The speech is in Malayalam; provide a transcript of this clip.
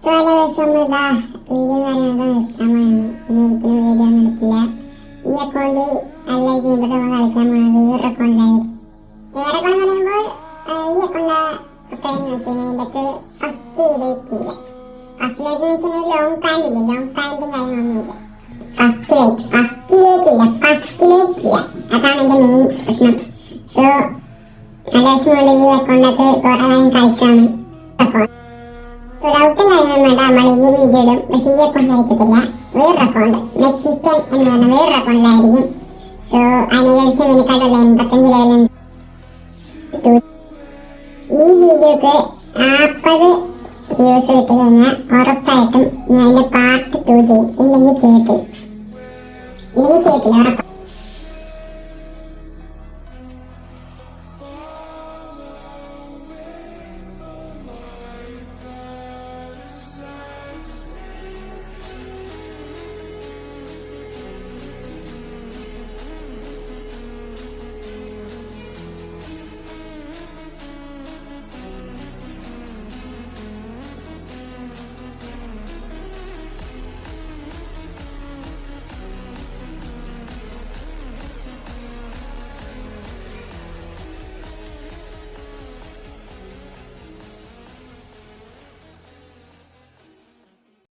ചില ദിവസം നമ്മളിതാ വീഡിയോ കാര്യങ്ങളൊക്കെ നിർത്താൻ പോയാണ്. പിന്നെ ഒരിക്കലും വീഡിയോ നിർത്തില്ല. ഈ അക്കൗണ്ട് എല്ലാവർക്കും ഇതൊക്കെ നമ്മൾ കളിക്കാൻ പോകുന്നത് ഈ ഒരു അക്കൗണ്ടിലായിരിക്കും. ഏറെക്കോണം എന്ന് പറയുമ്പോൾ ഈ അക്കൗണ്ട് പ്രത്യേകം എന്ന് വെച്ച് കഴിഞ്ഞാൽ ഇതിൻ്റെ ഫസ്റ്റ് ലേക്ക് ഇല്ല. ഫസ്റ്റ് ലേക്ക് എന്ന് വെച്ചാൽ ലോങ് പാൻറ് ഇല്ല, ലോങ് പാൻറ്റും കാര്യങ്ങളൊന്നുമില്ല. ഫസ്റ്റ് ലേക്ക് ഇല്ല, അതാണ് എൻ്റെ മെയിൻ പ്രശ്നം. സോ നല്ല ദിവസം കൊണ്ട് ഈ അക്കൗണ്ടൊക്കെ കുറേ കാര്യം കളിച്ചാണ് അക്കൗണ്ട്. ഡൗട്ടും കാര്യങ്ങളും വേണ്ട, നമ്മൾ ഈ വീഡിയോ ഇടും. പക്ഷേ ഈ അക്കൗണ്ട് ആയിരിക്കത്തില്ല, വേറൊരു അക്കൗണ്ട് മെക്സിക്കൻ എന്ന് പറഞ്ഞ വേറൊരു അക്കൗണ്ടിലായിരിക്കും. സോ അതിനേകദേശം എനിക്കായിട്ടുള്ള 85 ലെവലുണ്ട്. ഈ വീഡിയോക്ക് 40 വ്യൂസ് കിട്ടി കഴിഞ്ഞാൽ ഉറപ്പായിട്ടും ഞാൻ എൻ്റെ പാർട്ട് 2 ചെയ്യും. ഇല്ലെങ്കിൽ ചെയ്യത്തില്ല ഉറപ്പാണ്.